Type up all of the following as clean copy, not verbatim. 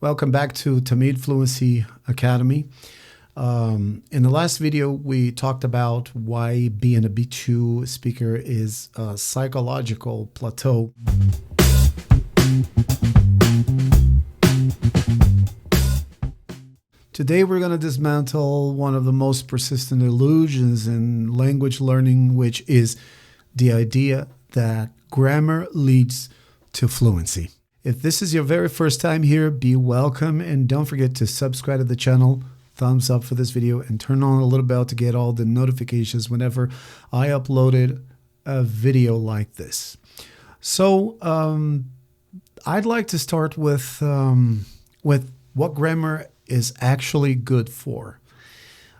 Welcome back to Tamid Fluency Academy. In the last video, we talked about why being a B2 speaker is a psychological plateau. Today, we're going to dismantle one of the most persistent illusions in language learning, which is the idea that grammar leads to fluency. If this is your very first time here, be welcome, and don't forget to subscribe to the channel, thumbs up for this video, and turn on the little bell to get all the notifications whenever I uploaded a video like this. So I'd like to start with what grammar is actually good for.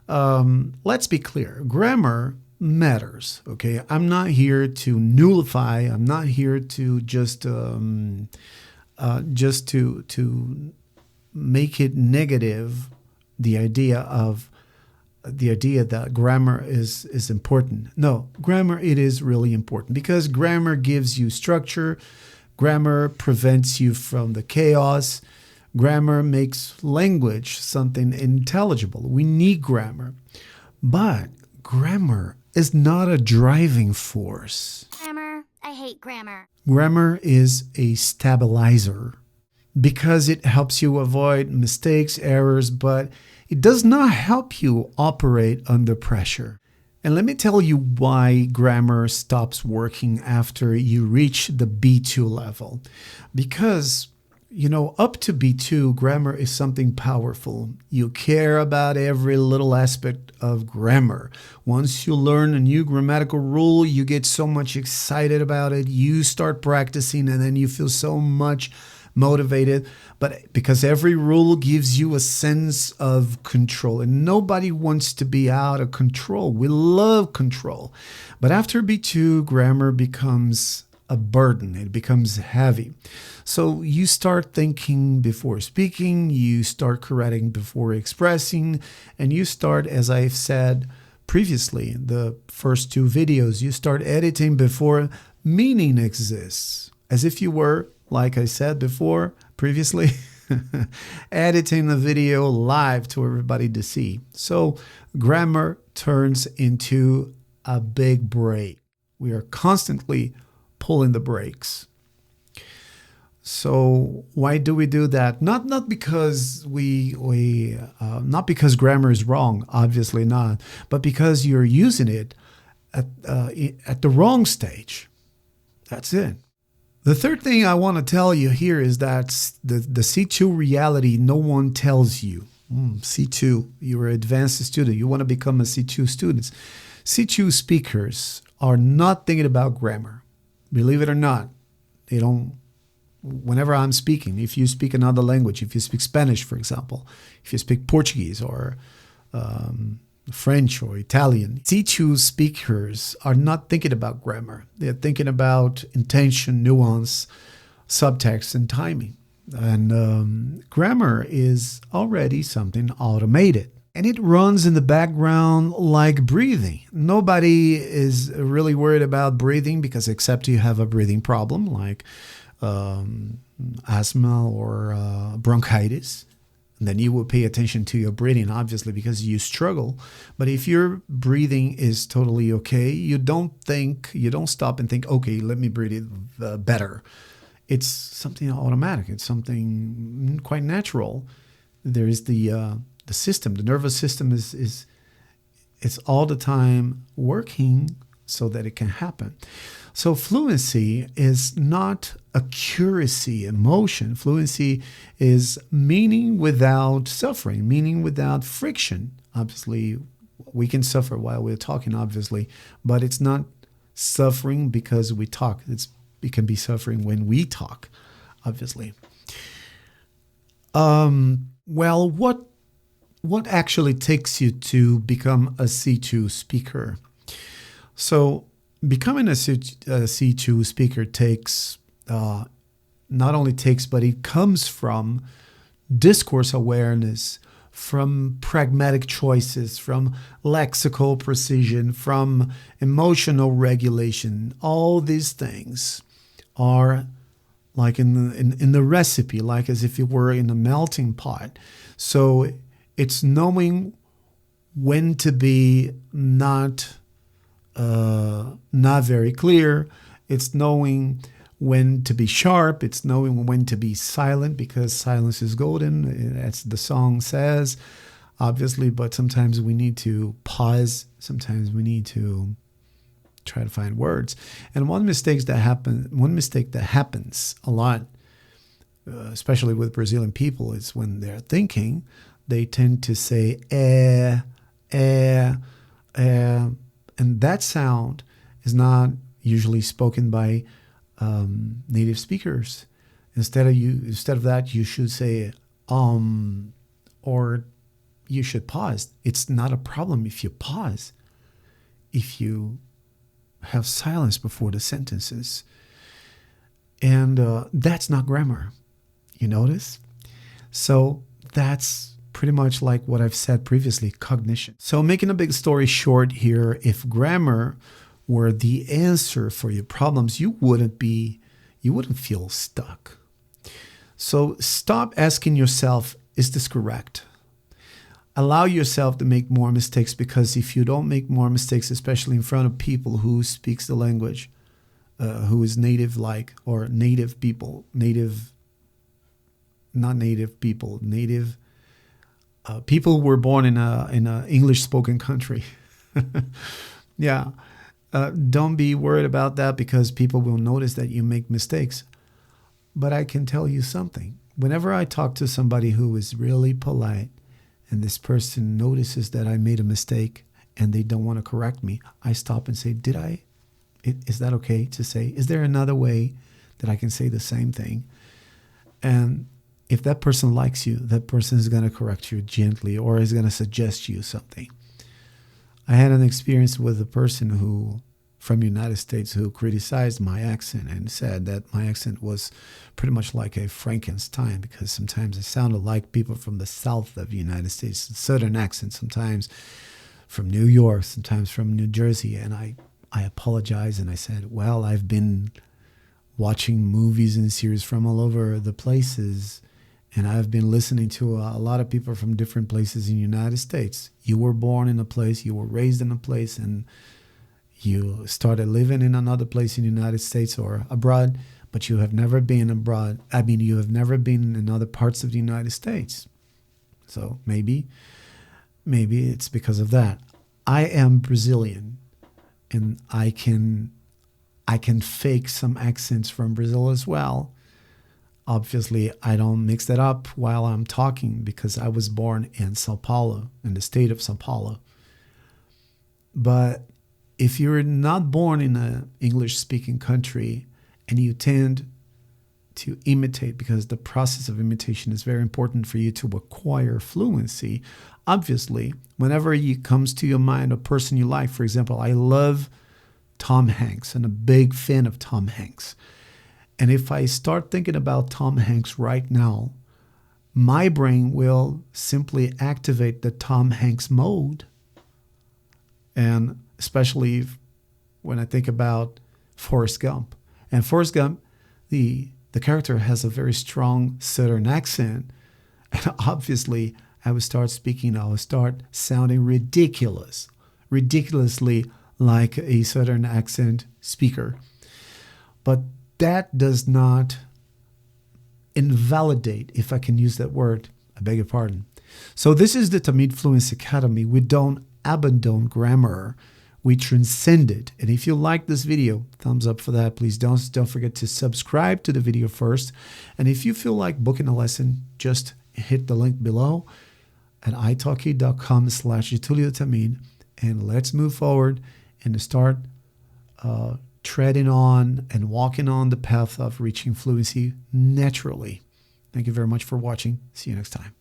Let's be clear. Grammar matters, okay? I'm not here to nullify. I'm not here to just to make it negative. The idea that grammar is important. No, grammar, it is really important because grammar gives you structure. Grammar prevents you from the chaos. Grammar makes language something intelligible. We need grammar. But grammar is not a driving force. Grammar. I hate grammar. Grammar is a stabilizer because it helps you avoid mistakes, errors, but it does not help you operate under pressure. And let me tell you why grammar stops working after you reach the B2 level. Because up to B2, grammar is something powerful. You care about every little aspect of grammar. Once you learn a new grammatical rule, you get so much excited about it. You start practicing and then you feel so much motivated. But because every rule gives you a sense of control, and nobody wants to be out of control. We love control. But after B2, grammar becomes a burden. It becomes heavy. So you start thinking before speaking, you start correcting before expressing, and you start, as I've said previously, the first two videos, you start editing before meaning exists. As if you were, like I said before, previously, editing the video live to everybody to see. So grammar turns into a big brake. We are constantly pulling the brakes. So why do we do that? Not because not because grammar is wrong, obviously not, but because you're using it at the wrong stage. That's it. The third thing I want to tell you here is that the C2 reality no one tells you. C2, you're an advanced student. You want to become a C2 student. C2 speakers are not thinking about grammar. Believe it or not, they don't. Whenever I'm speaking, if you speak another language, if you speak Spanish, for example, if you speak Portuguese or French or Italian, C2 speakers are not thinking about grammar. They're thinking about intention, nuance, subtext, and timing. And grammar is already something automated. And it runs in the background like breathing. Nobody is really worried about breathing because except you have a breathing problem like asthma or bronchitis. And then you will pay attention to your breathing, obviously, because you struggle. But if your breathing is totally okay, you don't stop and think, okay, let me breathe it better. It's something automatic. It's something quite natural. There is the system, the nervous system is all the time working so that it can happen. So fluency is not accuracy, emotion. Fluency is meaning without suffering, meaning without friction. Obviously, we can suffer while we're talking, obviously, but it's not suffering because we talk. It can be suffering when we talk, obviously. Well, what actually takes you to become a C2 speaker? So becoming a C2 speaker takes, not only takes, but it comes from discourse awareness, from pragmatic choices, from lexical precision, from emotional regulation. All these things are like in the recipe, like as if it were in a melting pot. So it's knowing when to be not very clear. It's knowing when to be sharp. It's knowing when to be silent, because silence is golden, as the song says, obviously. But sometimes we need to pause. Sometimes we need to try to find words. And one mistake that happens a lot, especially with Brazilian people, is when they're thinking, they tend to say and that sound is not usually spoken by native speakers. Instead of that, you should say or you should pause. It's not a problem if you pause, if you have silence before the sentences. And that's not grammar. You notice? So that's pretty much like what I've said previously, cognition. So making a big story short here, if grammar were the answer for your problems, you wouldn't feel stuck. So stop asking yourself, is this correct? Allow yourself to make more mistakes, because if you don't make more mistakes, especially in front of people who speaks the language, who is native or native people, people who were born in a English spoken country. Yeah. Don't be worried about that, because people will notice that you make mistakes. But I can tell you something. Whenever I talk to somebody who is really polite, and this person notices that I made a mistake and they don't want to correct me, I stop and say, is that okay to say? Is there another way that I can say the same thing? And if that person likes you, that person is going to correct you gently, or is going to suggest you something. I had an experience with a person from the United States who criticized my accent and said that my accent was pretty much like a Frankenstein, because sometimes it sounded like people from the south of the United States, southern accent, sometimes from New York, sometimes from New Jersey. And I apologized, and I said, well, I've been watching movies and series from all over the places, and I've been listening to a lot of people from different places in the United States. You were born in a place, you were raised in a place, and you started living in another place in the United States or abroad, but you have never been abroad. You have never been in other parts of the United States. So maybe it's because of that. I am Brazilian, and I can fake some accents from Brazil as well. Obviously, I don't mix that up while I'm talking, because I was born in São Paulo, in the state of São Paulo. But if you're not born in an English-speaking country and you tend to imitate, because the process of imitation is very important for you to acquire fluency, obviously, whenever it comes to your mind a person you like, for example, I love Tom Hanks. I'm a big fan of Tom Hanks. And if I start thinking about Tom Hanks right now, my brain will simply activate the Tom Hanks mode. And especially when I think about Forrest Gump. And Forrest Gump, the character has a very strong Southern accent. And obviously, I would start sounding ridiculously like a Southern accent speaker. But that does not invalidate, if I can use that word, I beg your pardon. So this is the Tamid Fluency Academy. We don't abandon grammar, we transcend it. And if you like this video, thumbs up for that. Please don't forget to subscribe to the video first. And if you feel like booking a lesson, just hit the link below at italki.com/Getulio Tamid, and let's move forward and start treading on and walking on the path of reaching fluency naturally. Thank you very much for watching. See you next time.